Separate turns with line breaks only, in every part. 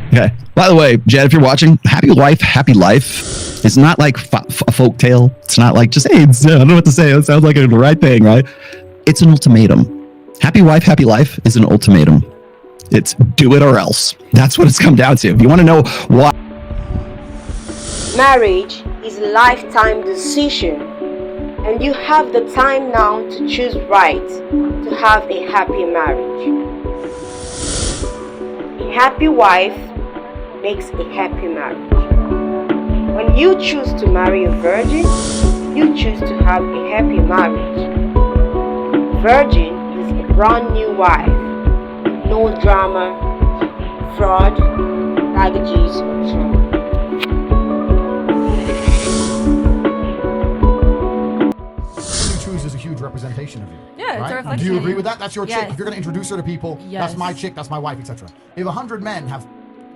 Okay. By the way, Jed, if you're watching, happy wife, happy life is not like a folk tale. It's not like just, hey, I don't know what to say. It sounds like the right thing, right? It's an ultimatum. Happy wife, happy life is an ultimatum. It's do it or else. That's what it's come down to. If you want to know why.
Marriage is a lifetime decision, and you have the time now to choose right to have a happy marriage. A happy wife makes a happy marriage. When you choose to marry a virgin, you choose to have a happy marriage. Virgin is a brand new wife, no drama, fraud, baggages, or trauma.
Is a huge representation of you.
Yeah, it's a
right?
reflection.
Do you agree with that? That's your
Yes.
chick. If you're gonna introduce her to people,
Yes.
that's my chick, that's my wife, etc. If 100 men have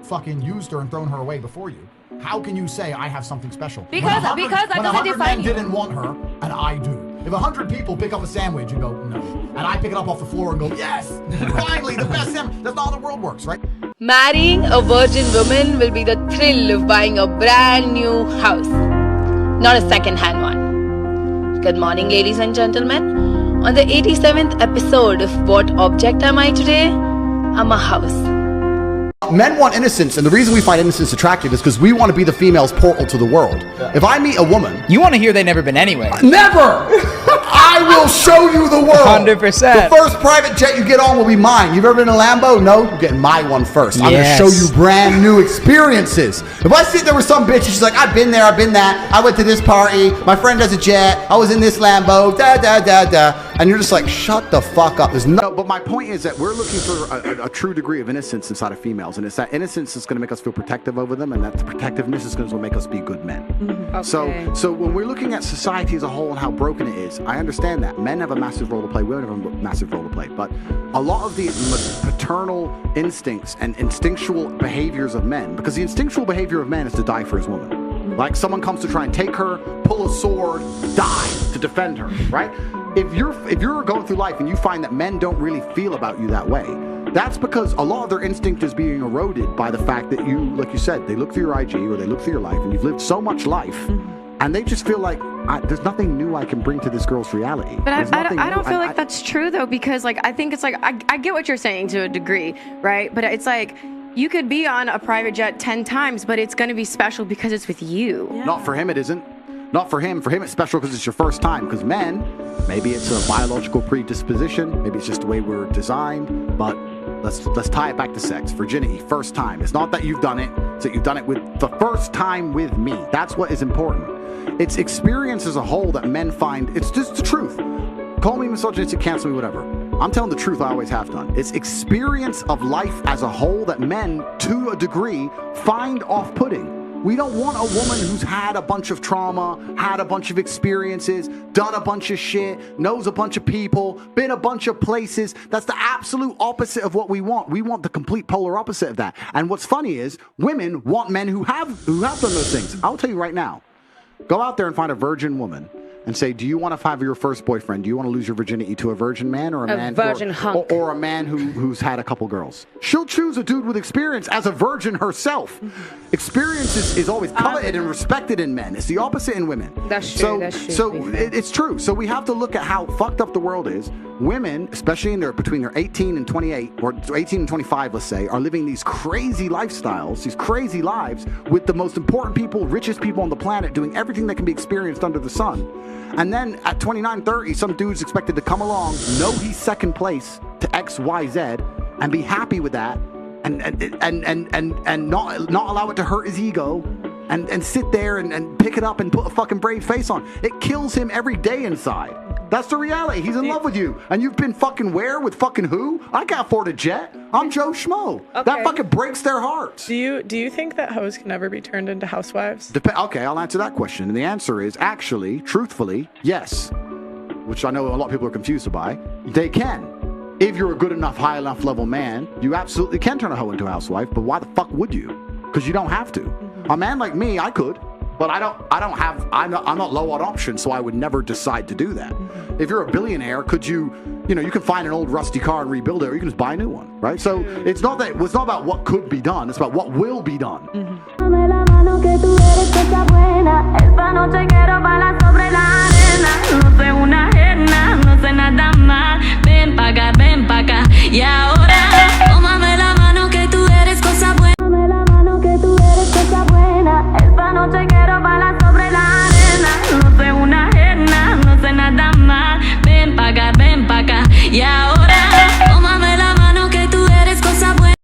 fucking used her and thrown her away before you, how can you say I have something special?
Because that
when
doesn't
100
define
men
you.
didn't want her, and I do. If 100 people pick up a sandwich and go, no, and I pick it up off the floor and go, yes, finally, the best sandwich. That's not how the world works, right?
Marrying a virgin woman will be the thrill of buying a brand new house, not a second-hand one. Good morning, ladies and gentlemen. On the 87th episode of What Object Am I Today? I'm a house.
Men want innocence, and the reason we find innocence attractive is because we want to be the female's portal to the world. If I meet a woman...
You want to hear they never been anywhere.
Never! I will show you the world.
100%.
The first private jet you get on will be mine. You've ever been in a Lambo? No? You're getting my one first. I'm going to show you brand new experiences. If I sit there with some bitch and she's like, I've been there, I've been that, I went to this party, my friend has a jet, I was in this Lambo, and you're just like, shut the fuck up. There's no...
But my point is that we're looking for a true degree of innocence inside of females, and it's that innocence that's going to make us feel protective over them, and that protectiveness is going to make us be good men.
Okay.
So when we're looking at society as a whole and how broken it is, I understand that men have a massive role to play, women have a massive role to play, but a lot of the paternal instincts and instinctual behaviors of men, because the instinctual behavior of man is to die for his woman. Like someone comes to try and take her, pull a sword, die to defend her, right? If you're going through life and you find that men don't really feel about you that way, that's because a lot of their instinct is being eroded by the fact that you, like you said, they look through your IG or they look through your life and you've lived so much life and they just feel like there's nothing new I can bring to this girl's reality.
But I don't feel like that's true though, because like I think it's like I get what you're saying to a degree, right? But it's like you could be on a private jet 10 times, but it's going to be special because it's with you.
Yeah. Not for him, it isn't. Not for him. For him, it's special because it's your first time. Because men, maybe it's a biological predisposition. Maybe it's just the way we're designed. But let's tie it back to sex. Virginity, first time. It's not that you've done it. It's that you've done it with the first time with me. That's what is important. It's experience as a whole that men find. It's just the truth. Call me misogynistic, cancel me, whatever. I'm telling the truth. I always have done. It's experience of life as a whole that men, to a degree, find off-putting. We don't want a woman who's had a bunch of trauma, had a bunch of experiences, done a bunch of shit, knows a bunch of people, been a bunch of places. That's the absolute opposite of what we want. We want the complete polar opposite of that. And what's funny is women want men who have done those things. I'll tell you right now. Go out there and find a virgin woman and say, do you want to have your first boyfriend? Do you want to lose your virginity to a virgin man or a man
virgin hunk?
Or a man who's had a couple girls? She'll choose a dude with experience as a virgin herself. Experience is always coveted and respected in men. It's the opposite in women.
That's true. That's true.
So it's true. So we have to look at how fucked up the world is. Women, especially between their 18 and 28, or 18 and 25, let's say, are living these crazy lifestyles, these crazy lives with the most important people, richest people on the planet, doing everything that can be experienced under the sun. And then at 29, 30, some dude's expected to come along, know he's second place to X, Y, Z, and be happy with that, and not allow it to hurt his ego, and sit there and pick it up and put a fucking brave face on. It kills him every day inside. That's the reality. He's in love with you. And you've been fucking where with fucking who? I can't afford a jet. I'm Joe Schmo.
Okay.
That fucking breaks their hearts.
Do you think that hoes can ever be turned into housewives?
Okay, I'll answer that question. And the answer is actually, truthfully, yes. Which I know a lot of people are confused by. They can. If you're a good enough, high enough level man, you absolutely can turn a hoe into a housewife. But why the fuck would you? Because you don't have to. A man like me, I could. But I'm not low on options, so I would never decide to do that. If you're a billionaire, could you You know, you can find an old rusty car and rebuild it, or you can just buy a new one, right? So it's not about what could be done, it's about what will be done.
Dame la mano que tú eres cosa buena. Esta noche quiero bailar sobre la